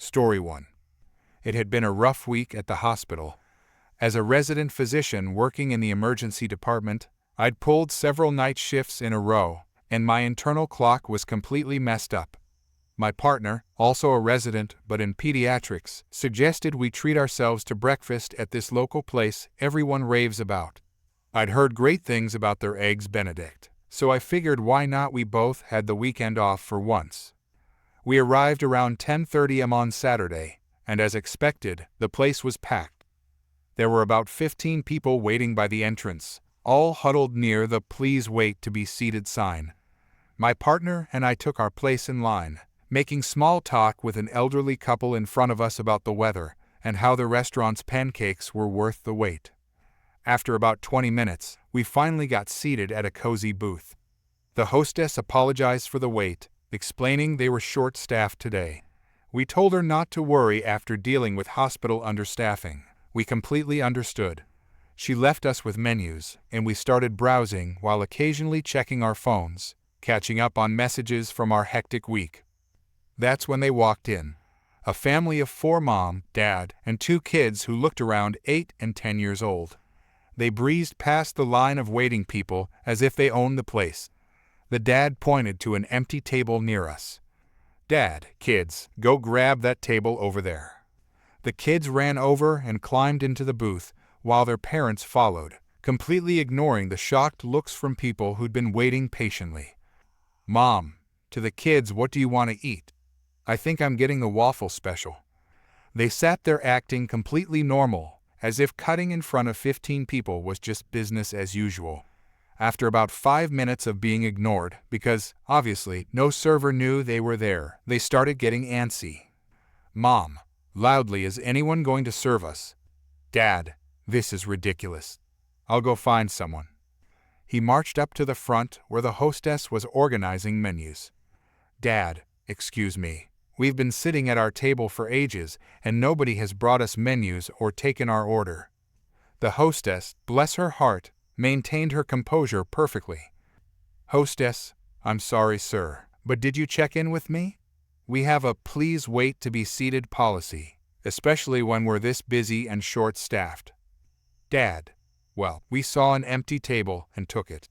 Story 1. It had been a rough week at the hospital. As a resident physician working in the emergency department, I'd pulled several night shifts in a row, and my internal clock was completely messed up. My partner, also a resident but in pediatrics, suggested we treat ourselves to breakfast at this local place everyone raves about. I'd heard great things about their eggs Benedict, so I figured why not we both had the weekend off for once. We arrived around 10:30 am on Saturday, and as expected, the place was packed. There were about 15 people waiting by the entrance, all huddled near the "Please wait to be seated" sign. My partner and I took our place in line, making small talk with an elderly couple in front of us about the weather and how the restaurant's pancakes were worth the wait. After about 20 minutes, we finally got seated at a cozy booth. The hostess apologized for the wait, explaining they were short-staffed today. We told her not to worry after dealing with hospital understaffing. We completely understood. She left us with menus, and we started browsing while occasionally checking our phones, catching up on messages from our hectic week. That's when they walked in. A family of 4 mom, dad, and 2 kids who looked around 8 and 10 years old. They breezed past the line of waiting people as if they owned the place. The dad pointed to an empty table near us. "Dad, kids, go grab that table over there." The kids ran over and climbed into the booth, while their parents followed, completely ignoring the shocked looks from people who'd been waiting patiently. "Mom, to the kids, what do you want to eat?" "I think I'm getting the waffle special." They sat there acting completely normal, as if cutting in front of 15 people was just business as usual. After about 5 minutes of being ignored, because, obviously, no server knew they were there, they started getting antsy. "Mom," loudly, "is anyone going to serve us?" "Dad, this is ridiculous. I'll go find someone." He marched up to the front where the hostess was organizing menus. "Dad, excuse me. We've been sitting at our table for ages, and nobody has brought us menus or taken our order." The hostess, bless her heart, maintained her composure perfectly. "Hostess, I'm sorry, sir, but did you check in with me? We have a 'please wait to be seated' policy, especially when we're this busy and short-staffed." "Dad, well, we saw an empty table and took it.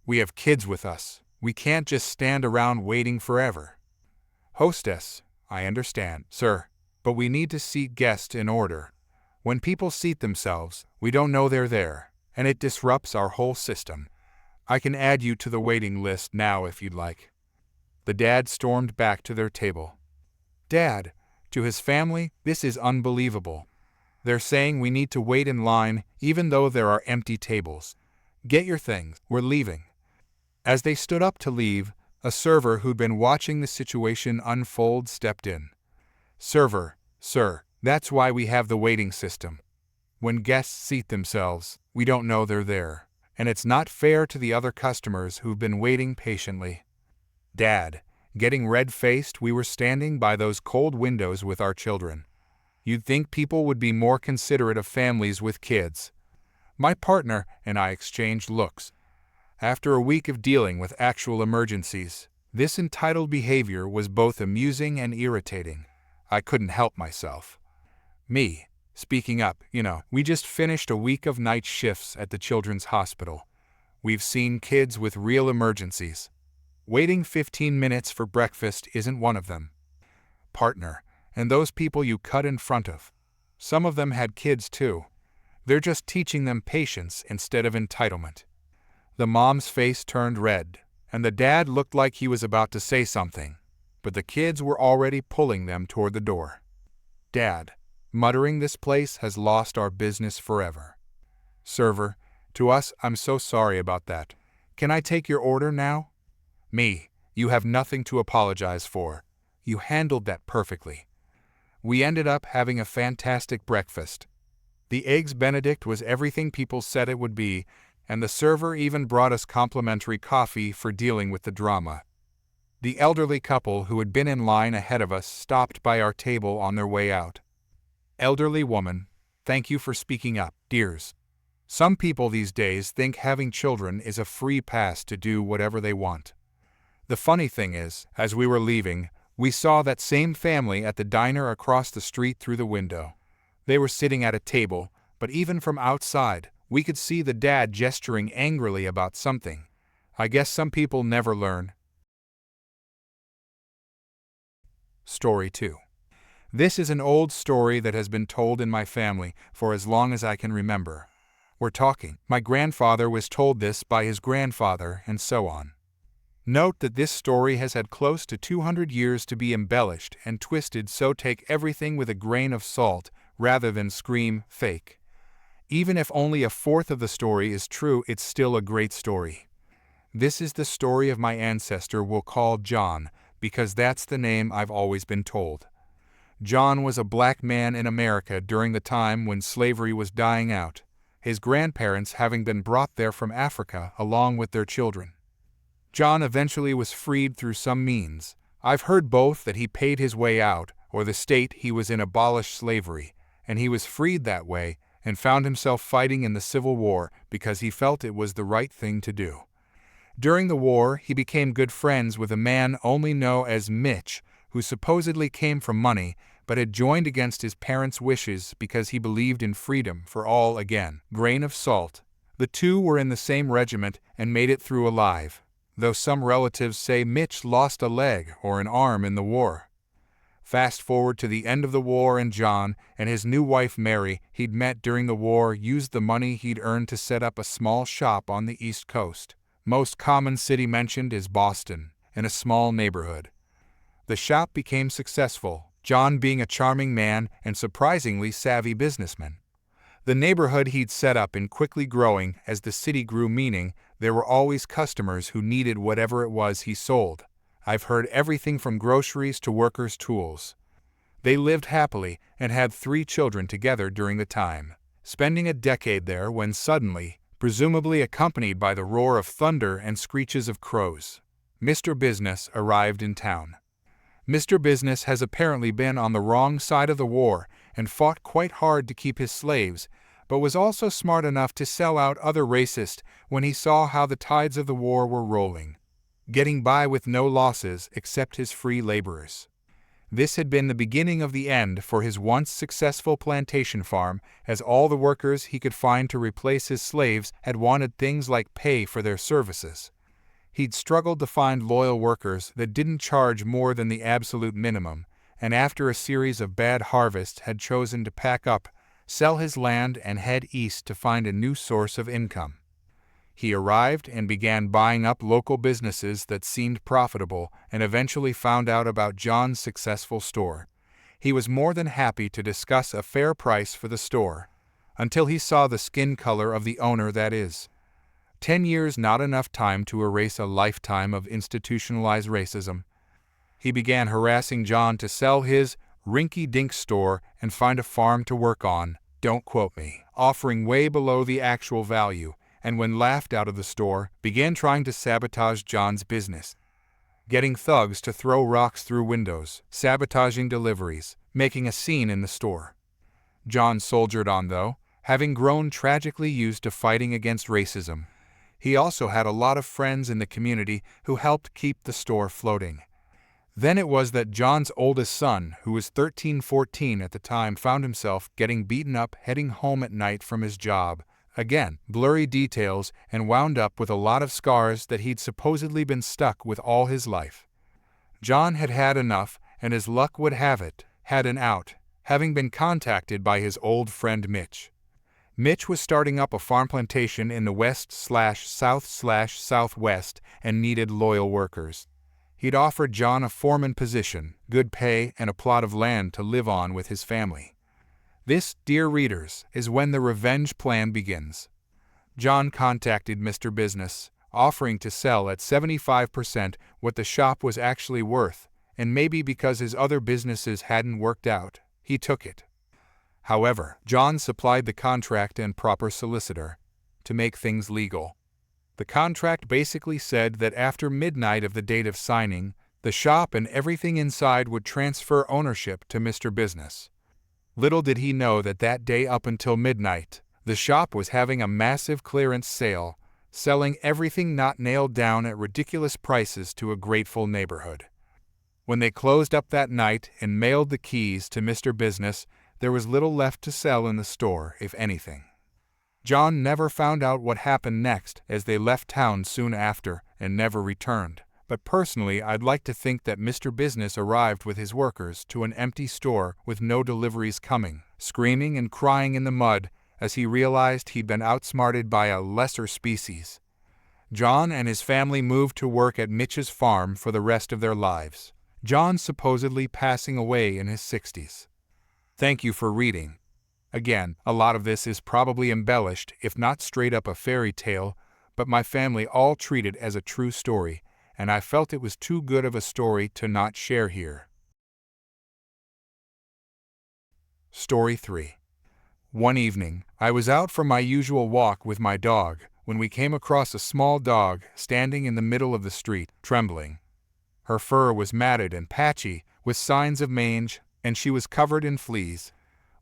We have kids with us. We can't just stand around waiting forever." "Hostess, I understand, sir, but we need to seat guests in order. When people seat themselves, we don't know they're there, and it disrupts our whole system. I can add you to the waiting list now if you'd like." The dad stormed back to their table. "Dad," to his family, "this is unbelievable. They're saying we need to wait in line even though there are empty tables. Get your things, we're leaving." As they stood up to leave, a server who'd been watching the situation unfold stepped in. "Server, sir, that's why we have the waiting system. When guests seat themselves, we don't know they're there, and it's not fair to the other customers who've been waiting patiently." "Dad," getting red-faced, "we were standing by those cold windows with our children. You'd think people would be more considerate of families with kids." My partner and I exchanged looks. After a week of dealing with actual emergencies, this entitled behavior was both amusing and irritating. I couldn't help myself. Me, speaking up, we just finished a week of night shifts at the children's hospital. We've seen kids with real emergencies. Waiting 15 minutes for breakfast isn't one of them. Partner, and those people you cut in front of. Some of them had kids too. They're just teaching them patience instead of entitlement." The mom's face turned red, and the dad looked like he was about to say something, but the kids were already pulling them toward the door. "Dad," muttering, "this place has lost our business forever." Server, to us, "I'm so sorry about that. Can I take your order now?" Me, "You have nothing to apologize for. You handled that perfectly." We ended up having a fantastic breakfast. The eggs Benedict was everything people said it would be, and the server even brought us complimentary coffee for dealing with the drama. The elderly couple who had been in line ahead of us stopped by our table on their way out. "Elderly woman, thank you for speaking up, dears. Some people these days think having children is a free pass to do whatever they want." The funny thing is, as we were leaving, We saw that same family at the diner across the street through the window. They were sitting at a table, but even from outside, we could see the dad gesturing angrily about something. I guess some people never learn. Story 2. This is an old story that has been told in my family for as long as I can remember. We're talking, my grandfather was told this by his grandfather, and so on. Note that this story has had close to 200 years to be embellished and twisted, so take everything with a grain of salt rather than scream fake. Even if only a fourth of the story is true, it's still a great story. This is the story of my ancestor we'll call John, because that's the name I've always been told. John was a black man in America during the time when slavery was dying out, his grandparents having been brought there from Africa along with their children. John eventually was freed through some means. I've heard both that he paid his way out, or the state he was in abolished slavery, and he was freed that way and found himself fighting in the Civil War because he felt it was the right thing to do. During the war, he became good friends with a man only known as Mitch, who supposedly came from money, but had joined against his parents' wishes because he believed in freedom for all again. Grain of salt. The two were in the same regiment and made it through alive, though some relatives say Mitch lost a leg or an arm in the war. Fast forward to the end of the war, and John and his new wife Mary he'd met during the war used the money he'd earned to set up a small shop on the East Coast. Most common city mentioned is Boston, in a small neighborhood. The shop became successful, John being a charming man and surprisingly savvy businessman. The neighborhood he'd set up in quickly growing as the city grew, meaning there were always customers who needed whatever it was he sold. I've heard everything from groceries to workers' tools. They lived happily and had 3 children together during the time, spending a decade there when suddenly, presumably accompanied by the roar of thunder and screeches of crows, Mr. Business arrived in town. Mr. Business has apparently been on the wrong side of the war and fought quite hard to keep his slaves, but was also smart enough to sell out other racists when he saw how the tides of the war were rolling, getting by with no losses except his free laborers. This had been the beginning of the end for his once successful plantation farm, as all the workers he could find to replace his slaves had wanted things like pay for their services. He'd struggled to find loyal workers that didn't charge more than the absolute minimum, and after a series of bad harvests had chosen to pack up, sell his land and head east to find a new source of income. He arrived and began buying up local businesses that seemed profitable and eventually found out about John's successful store. He was more than happy to discuss a fair price for the store, until he saw the skin color of the owner, that is. 10 years not enough time to erase a lifetime of institutionalized racism. He began harassing John to sell his rinky-dink store and find a farm to work on, don't quote me, offering way below the actual value, and when laughed out of the store, began trying to sabotage John's business, getting thugs to throw rocks through windows, sabotaging deliveries, making a scene in the store. John soldiered on though, having grown tragically used to fighting against racism. He also had a lot of friends in the community who helped keep the store floating. Then it was that John's oldest son, who was 13-14 at the time, found himself getting beaten up heading home at night from his job. Again, blurry details, and wound up with a lot of scars that he'd supposedly been stuck with all his life. John had had enough, and as luck would have it, had an out, having been contacted by his old friend Mitch. Mitch was starting up a farm plantation in the west/south/southwest and needed loyal workers. He'd offered John a foreman position, good pay, and a plot of land to live on with his family. This, dear readers, is when the revenge plan begins. John contacted Mr. Business, offering to sell at 75% what the shop was actually worth, and maybe because his other businesses hadn't worked out, he took it. However, John supplied the contract and proper solicitor to make things legal. The contract basically said that after midnight of the date of signing, the shop and everything inside would transfer ownership to Mr. Business. Little did he know that that day up until midnight, the shop was having a massive clearance sale, selling everything not nailed down at ridiculous prices to a grateful neighborhood. When they closed up that night and mailed the keys to Mr. Business, there was little left to sell in the store, if anything. John never found out what happened next, as they left town soon after and never returned. But personally, I'd like to think that Mr. Business arrived with his workers to an empty store with no deliveries coming, screaming and crying in the mud as he realized he'd been outsmarted by a lesser species. John and his family moved to work at Mitch's farm for the rest of their lives, John supposedly passing away in his 60s. Thank you for reading. Again, a lot of this is probably embellished, if not straight up a fairy tale, but my family all treat it as a true story, and I felt it was too good of a story to not share here. Story 3. One evening, I was out for my usual walk with my dog when we came across a small dog standing in the middle of the street, trembling. Her fur was matted and patchy, with signs of mange, and she was covered in fleas.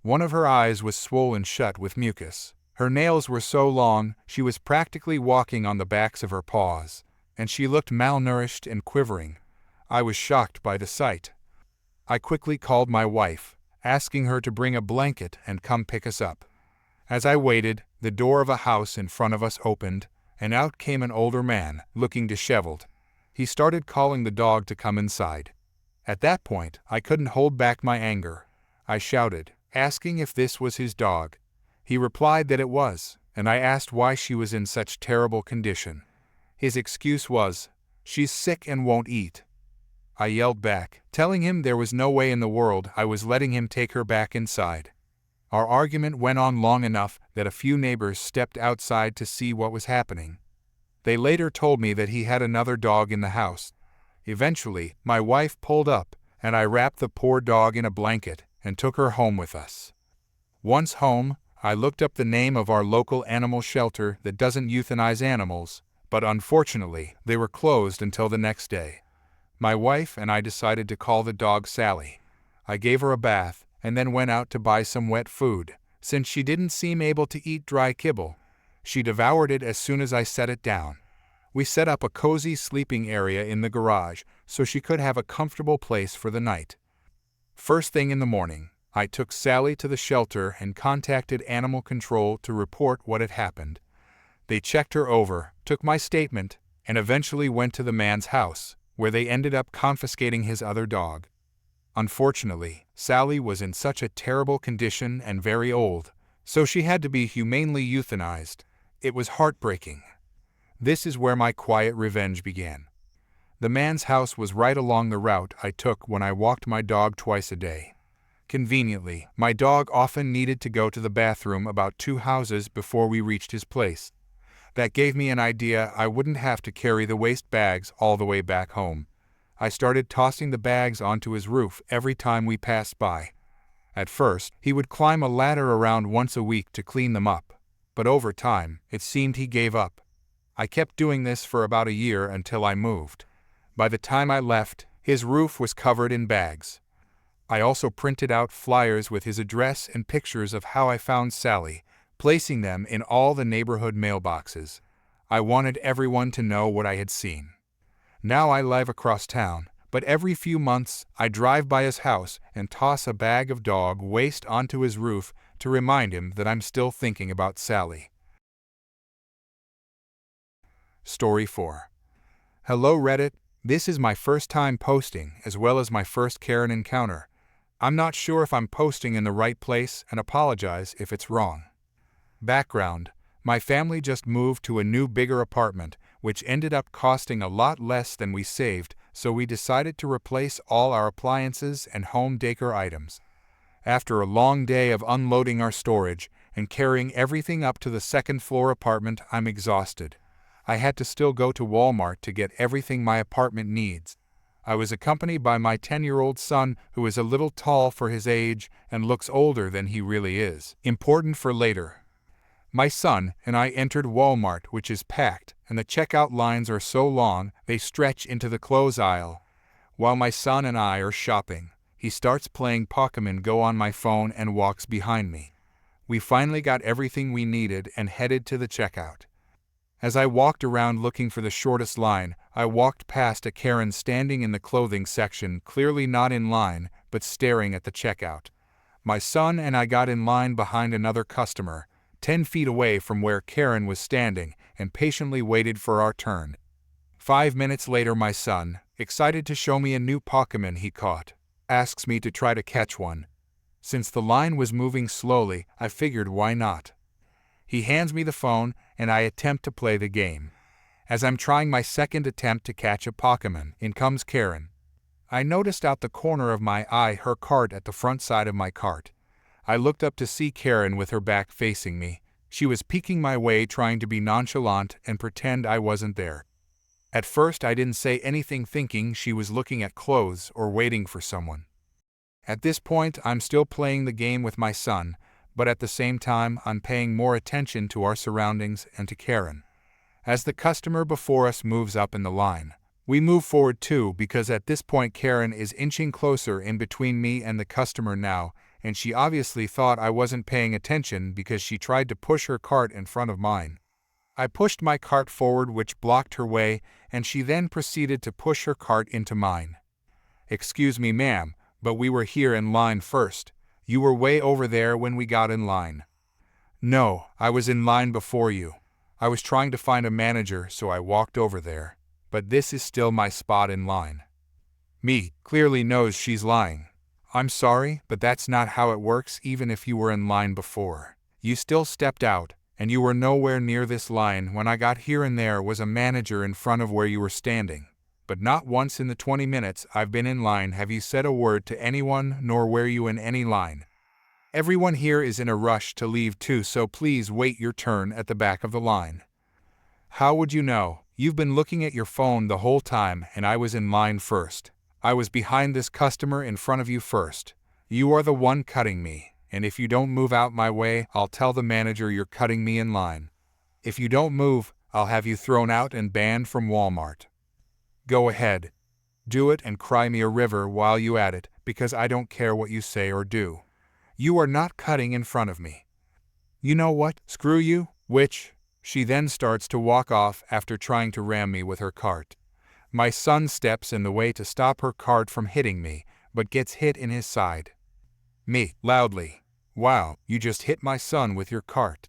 One of her eyes was swollen shut with mucus. Her nails were so long she was practically walking on the backs of her paws, and she looked malnourished and quivering. I was shocked by the sight. I quickly called my wife, asking her to bring a blanket and come pick us up. As I waited, the door of a house in front of us opened, and out came an older man, looking disheveled. He started calling the dog to come inside. At that point, I couldn't hold back my anger. I shouted, asking if this was his dog. He replied that it was, and I asked why she was in such terrible condition. His excuse was, "She's sick and won't eat." I yelled back, telling him there was no way in the world I was letting him take her back inside. Our argument went on long enough that a few neighbors stepped outside to see what was happening. They later told me that he had another dog in the house. Eventually, my wife pulled up, and I wrapped the poor dog in a blanket and took her home with us. Once home, I looked up the name of our local animal shelter that doesn't euthanize animals, but unfortunately, they were closed until the next day. My wife and I decided to call the dog Sally. I gave her a bath and then went out to buy some wet food. Since she didn't seem able to eat dry kibble, she devoured it as soon as I set it down. We set up a cozy sleeping area in the garage so she could have a comfortable place for the night. First thing in the morning, I took Sally to the shelter and contacted Animal Control to report what had happened. They checked her over, took my statement, and eventually went to the man's house, where they ended up confiscating his other dog. Unfortunately, Sally was in such a terrible condition and very old, so she had to be humanely euthanized. It was heartbreaking. This is where my quiet revenge began. The man's house was right along the route I took when I walked my dog twice a day. Conveniently, my dog often needed to go to the bathroom about 2 houses before we reached his place. That gave me an idea I wouldn't have to carry the waste bags all the way back home. I started tossing the bags onto his roof every time we passed by. At first, he would climb a ladder around once a week to clean them up, but over time, it seemed he gave up. I kept doing this for about a year until I moved. By the time I left, his roof was covered in bags. I also printed out flyers with his address and pictures of how I found Sally, placing them in all the neighborhood mailboxes. I wanted everyone to know what I had seen. Now I live across town, but every few months I drive by his house and toss a bag of dog waste onto his roof to remind him that I'm still thinking about Sally. Story 4. Hello Reddit, this is my first time posting as well as my first Karen encounter. I'm not sure if I'm posting in the right place and apologize if it's wrong. Background: my family just moved to a new bigger apartment, which ended up costing a lot less than we saved, so we decided to replace all our appliances and home decor items. After a long day of unloading our storage and carrying everything up to the second-floor apartment, I'm exhausted. I had to still go to Walmart to get everything my apartment needs. I was accompanied by my 10-year-old son, who is a little tall for his age and looks older than he really is. Important for later. My son and I entered Walmart, which is packed, and the checkout lines are so long they stretch into the clothes aisle. While my son and I are shopping, he starts playing Pokémon Go on my phone and walks behind me. We finally got everything we needed and headed to the checkout. As I walked around looking for the shortest line, I walked past a Karen standing in the clothing section, clearly not in line, but staring at the checkout. My son and I got in line behind another customer, 10 feet away from where Karen was standing, and patiently waited for our turn. 5 minutes later, my son, excited to show me a new Pokemon he caught, asks me to try to catch one. Since the line was moving slowly, I figured why not. He hands me the phone, and I attempt to play the game. As I'm trying my second attempt to catch a Pokemon, in comes Karen. I noticed out the corner of my eye her cart at the front side of my cart. I looked up to see Karen with her back facing me. She was peeking my way, trying to be nonchalant and pretend I wasn't there. At first I didn't say anything, thinking she was looking at clothes or waiting for someone. At this point I'm still playing the game with my son, but at the same time I'm paying more attention to our surroundings and to Karen. As the customer before us moves up in the line, we move forward too, because at this point Karen is inching closer in between me and the customer now, and she obviously thought I wasn't paying attention because she tried to push her cart in front of mine. I pushed my cart forward, which blocked her way, and she then proceeded to push her cart into mine. "Excuse me, ma'am, but we were here in line first. You were way over there when we got in line." "No, I was in line before you. I was trying to find a manager, so I walked over there. But this is still my spot in line." Me clearly knows she's lying. "I'm sorry, but that's not how it works. Even if you were in line before, you still stepped out, and you were nowhere near this line when I got here, and there was a manager in front of where you were standing. But not once in the 20 minutes I've been in line have you said a word to anyone, nor were you in any line. Everyone here is in a rush to leave too, so please wait your turn at the back of the line." "How would you know? You've been looking at your phone the whole time, and I was in line first. I was behind this customer in front of you first. You are the one cutting me, and if you don't move out my way, I'll tell the manager you're cutting me in line. If you don't move, I'll have you thrown out and banned from Walmart. Go ahead. Do it and cry me a river while you at it, because I don't care what you say or do. You are not cutting in front of me. You know what? Screw you," which she then starts to walk off after trying to ram me with her cart. My son steps in the way to stop her cart from hitting me, but gets hit in his side. Me, loudly, "Wow, you just hit my son with your cart.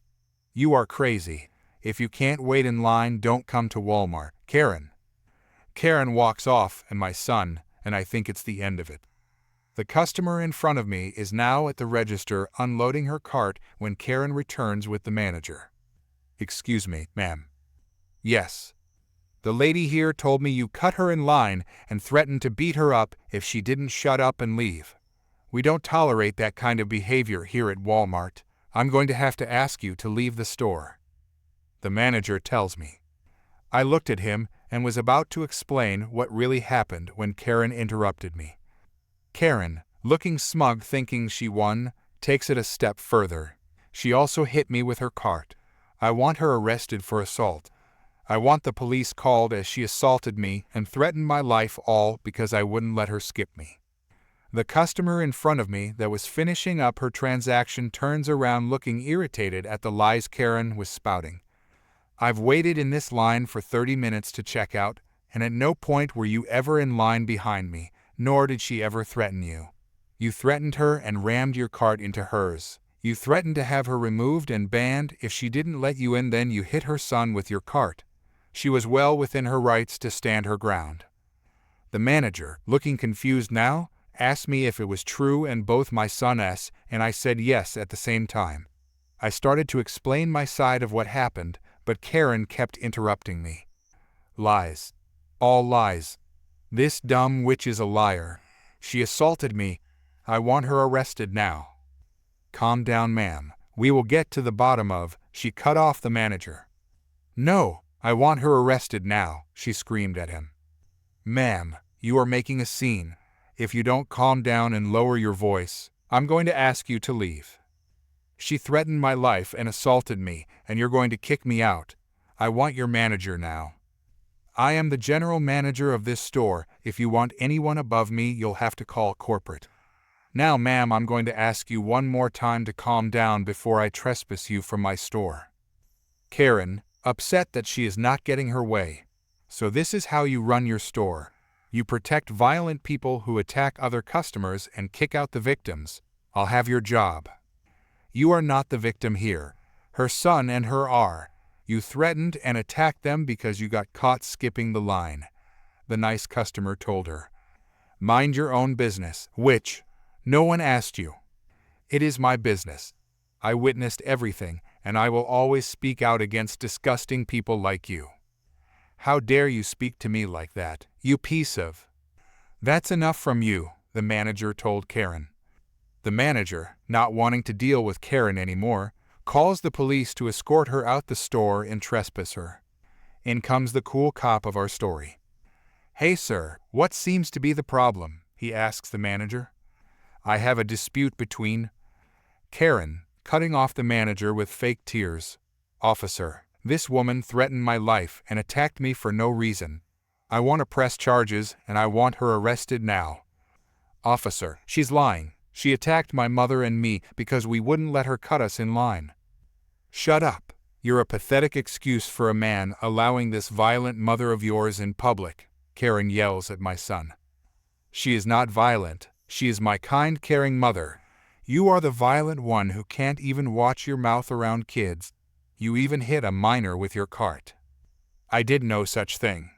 You are crazy. If you can't wait in line, don't come to Walmart, Karen." Karen walks off, and my son, and I think it's the end of it. The customer in front of me is now at the register unloading her cart when Karen returns with the manager. "Excuse me, ma'am." "Yes. The lady here told me you cut her in line and threatened to beat her up if she didn't shut up and leave. We don't tolerate that kind of behavior here at Walmart. I'm going to have to ask you to leave the store," the manager tells me. I looked at him and was about to explain what really happened when Karen interrupted me. Karen, looking smug, thinking she won, takes it a step further. She also hit me with her cart. I want her arrested for assault. I want the police called, as she assaulted me and threatened my life, all because I wouldn't let her skip me. The customer in front of me that was finishing up her transaction turns around looking irritated at the lies Karen was spouting. "I've waited in this line for 30 minutes to check out, and at no point were you ever in line behind me, nor did she ever threaten you. You threatened her and rammed your cart into hers. You threatened to have her removed and banned if she didn't let you in, then you hit her son with your cart. She was well within her rights to stand her ground." The manager, looking confused now, asked me if it was true, and both my son and I said yes at the same time. I started to explain my side of what happened, but Karen kept interrupting me. "Lies. All lies. This dumb witch is a liar. She assaulted me. I want her arrested now." "Calm down, ma'am. We will get to the bottom of," she cut off the manager. "No, I want her arrested now," she screamed at him. "Ma'am, you are making a scene. If you don't calm down and lower your voice, I'm going to ask you to leave. She threatened my life and assaulted me, and you're going to kick me out. I want your manager now. I am the general manager of this store. If you want anyone above me, you'll have to call corporate. Now, ma'am, I'm going to ask you one more time to calm down before I trespass you from my store." Karen, upset that she is not getting her way, So this is how you run your store. You protect violent people who attack other customers and kick out the victims. I'll have your job. You are not the victim here. Her son and her are. You threatened and attacked them because you got caught skipping the line, the nice customer told her. Mind your own business, which no one asked you. It is my business. I witnessed everything, and I will always speak out against disgusting people like you. How dare you speak to me like that, you piece of... That's enough from you, the manager told Karen. The manager, not wanting to deal with Karen anymore, calls the police to escort her out the store and trespass her. In comes the cool cop of our story. Hey sir, what seems to be the problem? He asks the manager. I have a dispute between... Karen, cutting off the manager with fake tears. Officer, this woman threatened my life and attacked me for no reason. I want to press charges and I want her arrested now. Officer, she's lying. She attacked my mother and me because we wouldn't let her cut us in line. Shut up. You're a pathetic excuse for a man allowing this violent mother of yours in public, Karen yells at my son. She is not violent. She is my kind, caring mother. You are the violent one who can't even watch your mouth around kids. You even hit a minor with your cart. I did no such thing.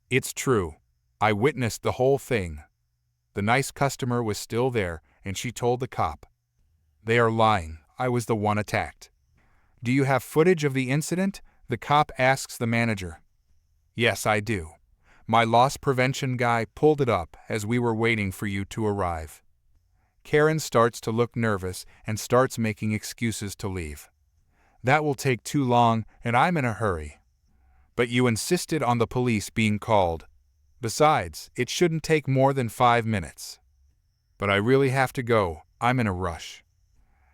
It's true. I witnessed the whole thing. The nice customer was still there, and she told the cop. They are lying. I was the one attacked. Do you have footage of the incident? The cop asks the manager. Yes, I do. My loss prevention guy pulled it up as we were waiting for you to arrive. Karen starts to look nervous and starts making excuses to leave. That will take too long, and I'm in a hurry. But you insisted on the police being called. Besides, it shouldn't take more than 5 minutes. But I really have to go. I'm in a rush.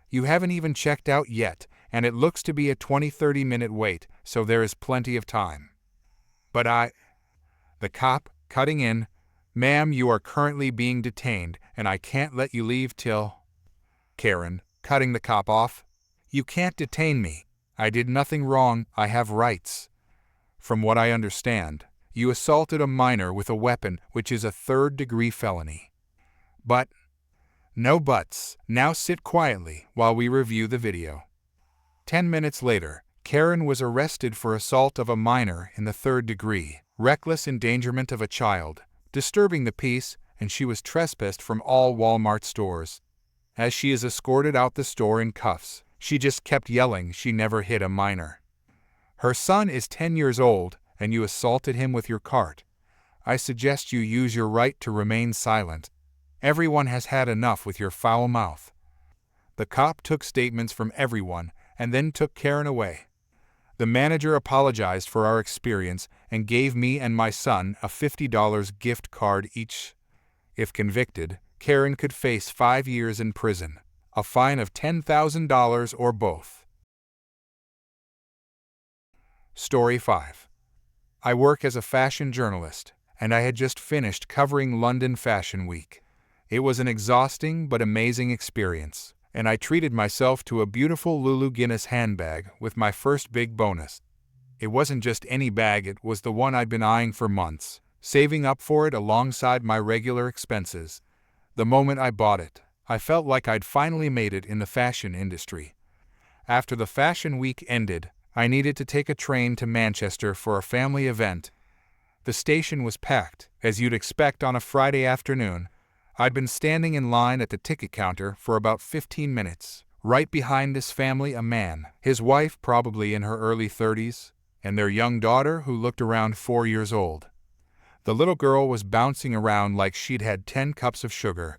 You haven't even checked out yet, and it looks to be a 20-30 minute wait, so there is plenty of time. But The cop, cutting in, Ma'am, you are currently being detained, and I can't let you leave till... Karen, cutting the cop off. You can't detain me. I did nothing wrong. I have rights. From what I understand, you assaulted a minor with a weapon, which is a third-degree felony. But... No buts. Now sit quietly while we review the video. 10 minutes later, Karen was arrested for assault of a minor in the third degree, reckless endangerment of a child, disturbing the peace, and she was trespassed from all Walmart stores. As she is escorted out the store in cuffs, she just kept yelling she never hit a minor. Her son is 10 years old, and you assaulted him with your cart. I suggest you use your right to remain silent. Everyone has had enough with your foul mouth. The cop took statements from everyone and then took Karen away. The manager apologized for our experience and gave me and my son a $50 gift card each. If convicted, Karen could face 5 years in prison, a fine of $10,000 or both. Story 5. I work as a fashion journalist, and I had just finished covering London Fashion Week. It was an exhausting but amazing experience, and I treated myself to a beautiful Lulu Guinness handbag with my first big bonus. It wasn't just any bag, it was the one I'd been eyeing for months, saving up for it alongside my regular expenses. The moment I bought it, I felt like I'd finally made it in the fashion industry. After the fashion week ended, I needed to take a train to Manchester for a family event. The station was packed, as you'd expect on a Friday afternoon. I'd been standing in line at the ticket counter for about 15 minutes. Right behind this family, a man, his wife probably in her early 30s, and their young daughter who looked around 4 years old. The little girl was bouncing around like she'd had 10 cups of sugar.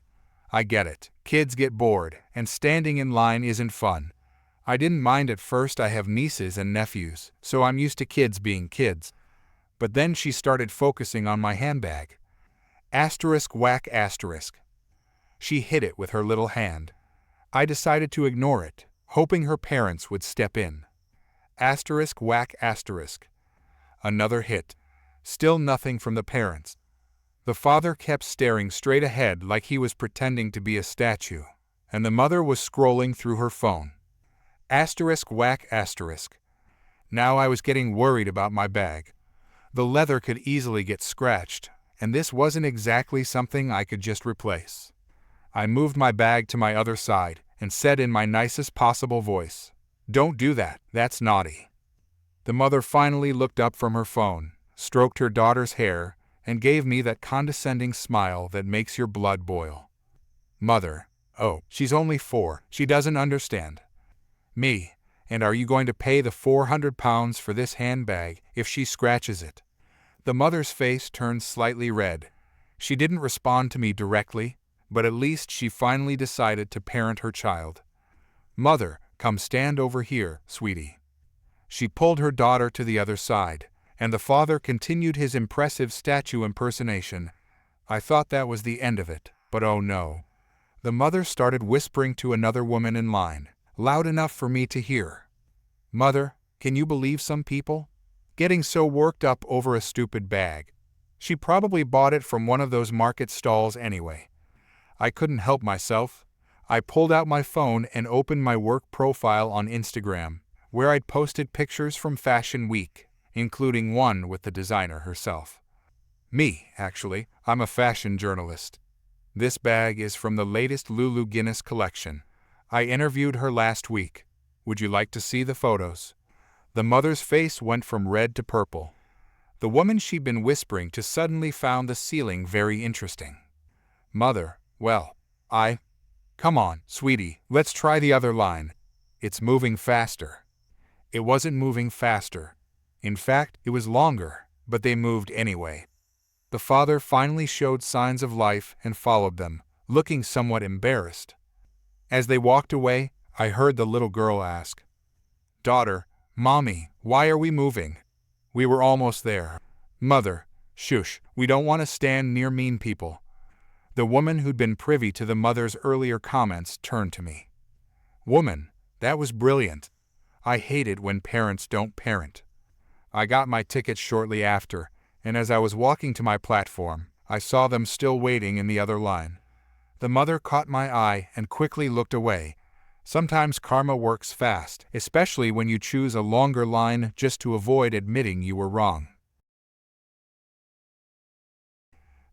I get it. Kids get bored, and standing in line isn't fun. I didn't mind at first. I have nieces and nephews, so I'm used to kids being kids. But then she started focusing on my handbag. Asterisk whack asterisk. She hit it with her little hand. I decided to ignore it, hoping her parents would step in. Asterisk whack asterisk. Another hit. Still nothing from the parents. The father kept staring straight ahead like he was pretending to be a statue, and the mother was scrolling through her phone. Asterisk whack asterisk. Now I was getting worried about my bag. The leather could easily get scratched, and this wasn't exactly something I could just replace. I moved my bag to my other side and said in my nicest possible voice, "Don't do that, that's naughty." The mother finally looked up from her phone, stroked her daughter's hair, and gave me that condescending smile that makes your blood boil. Mother, oh, she's only 4, she doesn't understand. Me, and are you going to pay the £400 for this handbag if she scratches it? The mother's face turned slightly red. She didn't respond to me directly, but at least she finally decided to parent her child. Mother, come stand over here, sweetie. She pulled her daughter to the other side, and the father continued his impressive statue impersonation. I thought that was the end of it, but oh no. The mother started whispering to another woman in line, loud enough for me to hear. Mother, can you believe some people? Getting so worked up over a stupid bag. She probably bought it from one of those market stalls anyway. I couldn't help myself. I pulled out my phone and opened my work profile on Instagram, where I'd posted pictures from Fashion Week, including one with the designer herself. Me, actually, I'm a fashion journalist. This bag is from the latest Lulu Guinness collection. I interviewed her last week. Would you like to see the photos? The mother's face went from red to purple. The woman she'd been whispering to suddenly found the ceiling very interesting. Mother, well, come on, sweetie, let's try the other line. It's moving faster. It wasn't moving faster. In fact, it was longer, but they moved anyway. The father finally showed signs of life and followed them, looking somewhat embarrassed. As they walked away, I heard the little girl ask, "Daughter, Mommy, why are we moving? We were almost there." Mother, shush, we don't want to stand near mean people. The woman who'd been privy to the mother's earlier comments turned to me. Woman, that was brilliant. I hate it when parents don't parent. I got my ticket shortly after, and as I was walking to my platform, I saw them still waiting in the other line. The mother caught my eye and quickly looked away. Sometimes karma works fast, especially when you choose a longer line just to avoid admitting you were wrong.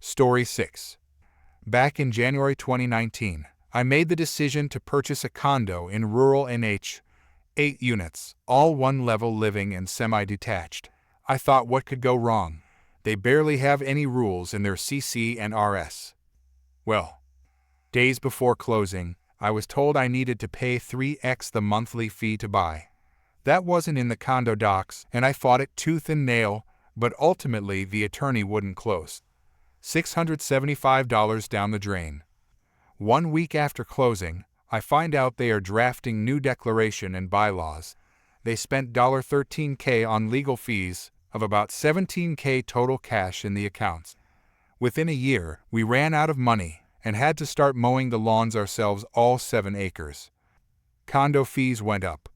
Story 6. Back in January 2019, I made the decision to purchase a condo in rural NH. 8 units, all one-level living and semi-detached. I thought, what could go wrong? They barely have any rules in their CC and RS. Well, days before closing, I was told I needed to pay 3x the monthly fee to buy. That wasn't in the condo docs, and I fought it tooth and nail, but ultimately the attorney wouldn't close. $675 down the drain. 1 week after closing, I find out they are drafting new declaration and bylaws. They spent $13K on legal fees, of about $17K total cash in the accounts. Within a year, we ran out of money and had to start mowing the lawns ourselves, all 7 acres. Condo fees went up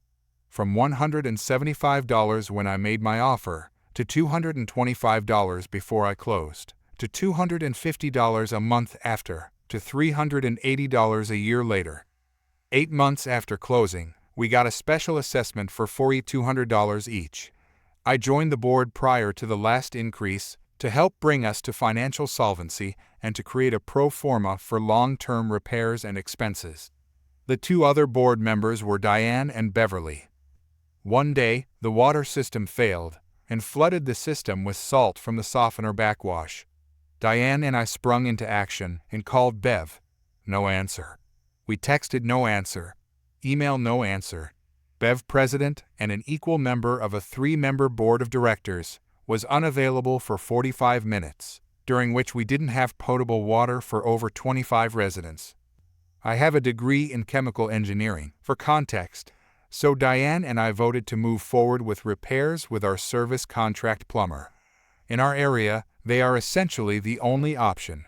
from $175 when I made my offer to $225 before I closed, to $250 a month after, to $380 a year later. 8 months after closing, we got a special assessment for $4,200 each. I joined the board prior to the last increase to help bring us to financial solvency and to create a pro forma for long-term repairs and expenses. The 2 other board members were Diane and Beverly. One day, the water system failed and flooded the system with salt from the softener backwash. Diane and I sprung into action and called Bev. No answer. We texted, no answer. Email, no answer. Bev, president and an equal member of a 3-member board of directors, was unavailable for 45 minutes, during which we didn't have potable water for over 25 residents. I have a degree in chemical engineering, for context, so Diane and I voted to move forward with repairs with our service contract plumber. In our area, they are essentially the only option.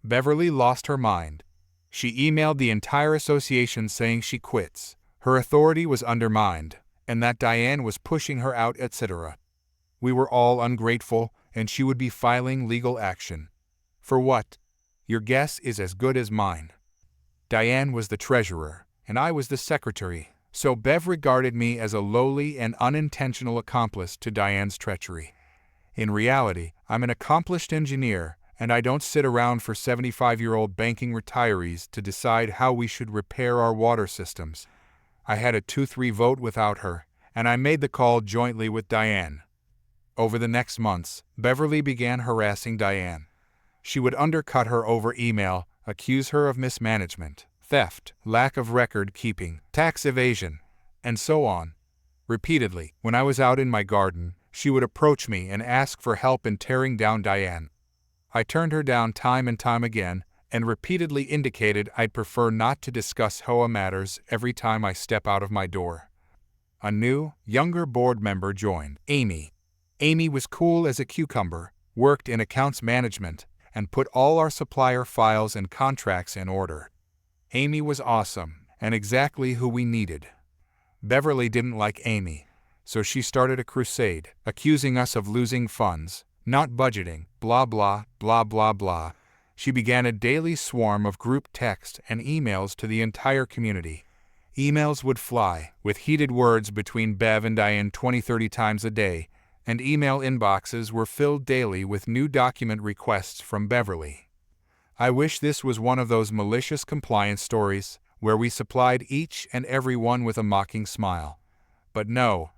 Beverly lost her mind. She emailed the entire association saying she quits, her authority was undermined, and that Diane was pushing her out, etc. We were all ungrateful, and she would be filing legal action. For what? Your guess is as good as mine. Diane was the treasurer, and I was the secretary, so Bev regarded me as a lowly and unintentional accomplice to Diane's treachery. In reality, I'm an accomplished engineer, and I don't sit around for 75-year-old banking retirees to decide how we should repair our water systems. I had a 2-3 vote without her, and I made the call jointly with Diane. Over the next months, Beverly began harassing Diane. She would undercut her over email, accuse her of mismanagement, theft, lack of record keeping, tax evasion, and so on. Repeatedly, when I was out in my garden, she would approach me and ask for help in tearing down Diane. I turned her down time and time again, and repeatedly indicated I'd prefer not to discuss HOA matters every time I step out of my door. A new, younger board member joined, Amy. Amy was cool as a cucumber, worked in accounts management, and put all our supplier files and contracts in order. Amy was awesome, and exactly who we needed. Beverly didn't like Amy, so she started a crusade, accusing us of losing funds, not budgeting, blah blah, blah blah blah. She began a daily swarm of group text and emails to the entire community. Emails would fly, with heated words between Bev and Diane 20-30 times a day, and email inboxes were filled daily with new document requests from Beverly. I wish this was one of those malicious compliance stories where we supplied each and every one with a mocking smile. But no,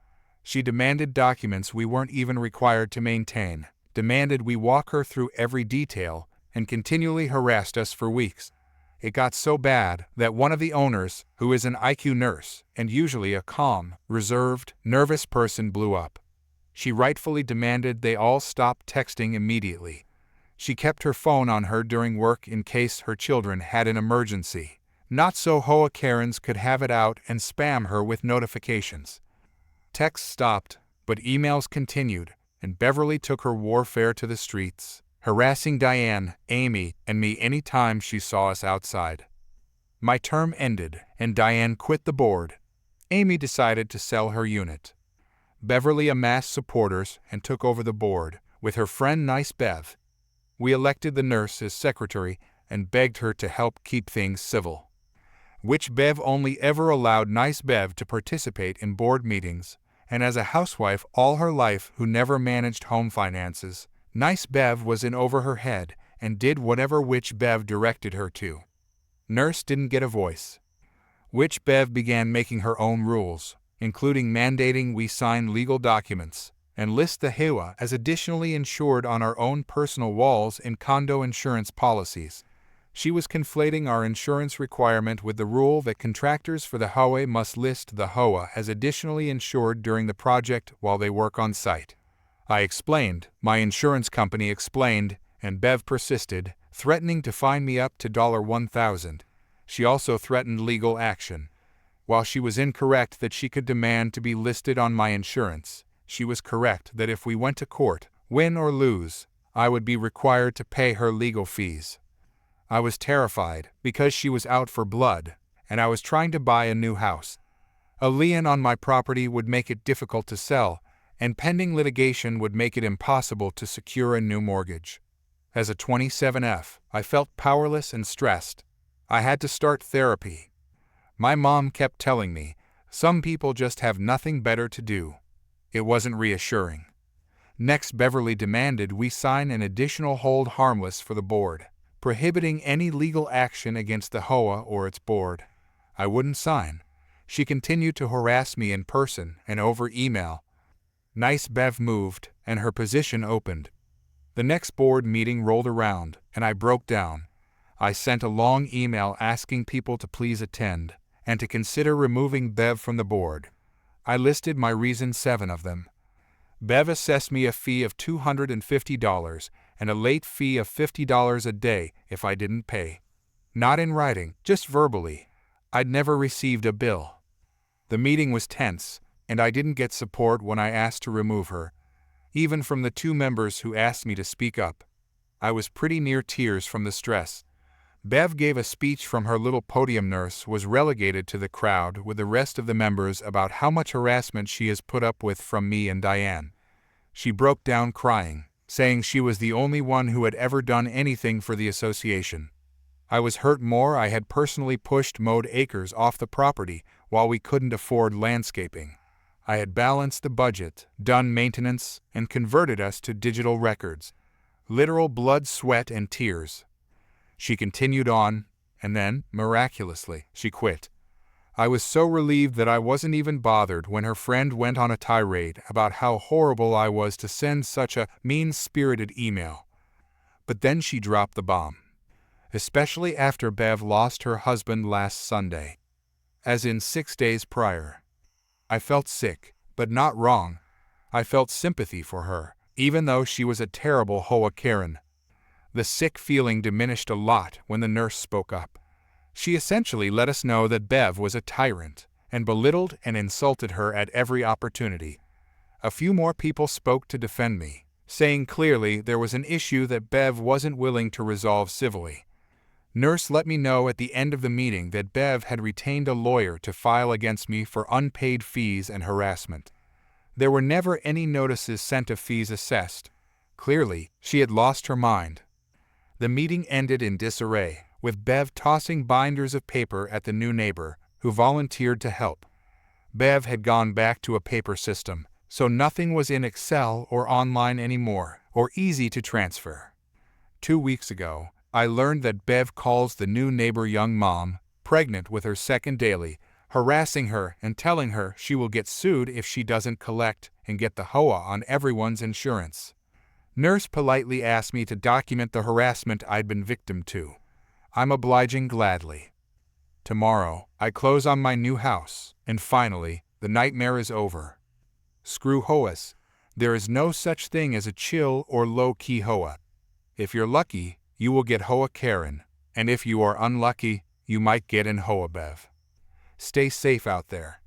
she demanded documents we weren't even required to maintain, demanded we walk her through every detail, and continually harassed us for weeks. It got so bad that one of the owners, who is an IQ nurse and usually a calm, reserved, nervous person, blew up. She rightfully demanded they all stop texting immediately. She kept her phone on her during work in case her children had an emergency, not so HOA Karens could have it out and spam her with notifications. Texts stopped, but emails continued, and Beverly took her warfare to the streets, harassing Diane, Amy, and me any time she saw us outside. My term ended, and Diane quit the board. Amy decided to sell her unit. Beverly amassed supporters and took over the board, with her friend Nice Bev. We elected the nurse as secretary and begged her to help keep things civil. Which Bev only ever allowed Nice Bev to participate in board meetings, and as a housewife all her life who never managed home finances, Nice Bev was in over her head and did whatever Witch Bev directed her to. Nurse didn't get a voice. Witch Bev began making her own rules, including mandating we sign legal documents and list the HOA as additionally insured on our own personal walls in condo insurance policies. She was conflating our insurance requirement with the rule that contractors for the HOA must list the HOA as additionally insured during the project while they work on site. I explained, my insurance company explained, and Bev persisted, threatening to fine me up to $1,000. She also threatened legal action. While she was incorrect that she could demand to be listed on my insurance, she was correct that if we went to court, win or lose, I would be required to pay her legal fees. I was terrified because she was out for blood, and I was trying to buy a new house. A lien on my property would make it difficult to sell, and pending litigation would make it impossible to secure a new mortgage. As a 27F, I felt powerless and stressed. I had to start therapy. My mom kept telling me, some people just have nothing better to do. It wasn't reassuring. Next, Beverly demanded we sign an additional hold harmless for the board, prohibiting any legal action against the HOA or its board. I wouldn't sign. She continued to harass me in person and over email. Nice Bev moved, and her position opened. The next board meeting rolled around, and I broke down. I sent a long email asking people to please attend, and to consider removing Bev from the board. I listed my reasons, 7 of them. Bev assessed me a fee of $250 and a late fee of $50 a day if I didn't pay. Not in writing, just verbally. I'd never received a bill. The meeting was tense, and I didn't get support when I asked to remove her, even from the 2 members who asked me to speak up. I was pretty near tears from the stress. Bev gave a speech from her little podium. Nurse was relegated to the crowd with the rest of the members about how much harassment she has put up with from me and Diane. She broke down crying, saying she was the only one who had ever done anything for the association. I was hurt more. I had personally pushed mowed acres off the property while we couldn't afford landscaping. I had balanced the budget, done maintenance, and converted us to digital records. Literal blood, sweat, and tears. She continued on, and then, miraculously, she quit. I was so relieved that I wasn't even bothered when her friend went on a tirade about how horrible I was to send such a mean-spirited email. But then she dropped the bomb. Especially after Bev lost her husband last Sunday. As in 6 days prior. I felt sick, but not wrong. I felt sympathy for her, even though she was a terrible Hoa Karen. The sick feeling diminished a lot when the nurse spoke up. She essentially let us know that Bev was a tyrant, and belittled and insulted her at every opportunity. A few more people spoke to defend me, saying clearly there was an issue that Bev wasn't willing to resolve civilly. Nurse let me know at the end of the meeting that Bev had retained a lawyer to file against me for unpaid fees and harassment. There were never any notices sent of fees assessed. Clearly, she had lost her mind. The meeting ended in disarray, with Bev tossing binders of paper at the new neighbor, who volunteered to help. Bev had gone back to a paper system, so nothing was in Excel or online anymore, or easy to transfer. 2 weeks ago, I learned that Bev calls the new neighbor young mom, pregnant with her second daily, harassing her and telling her she will get sued if she doesn't collect and get the HOA on everyone's insurance. Nurse politely asked me to document the harassment I'd been victim to. I'm obliging gladly. Tomorrow, I close on my new house, and finally, the nightmare is over. Screw HOAs. There is no such thing as a chill or low-key HOA. If you're lucky, you will get Hoa Karen, and if you are unlucky, you might get an Hoa Bev. Stay safe out there.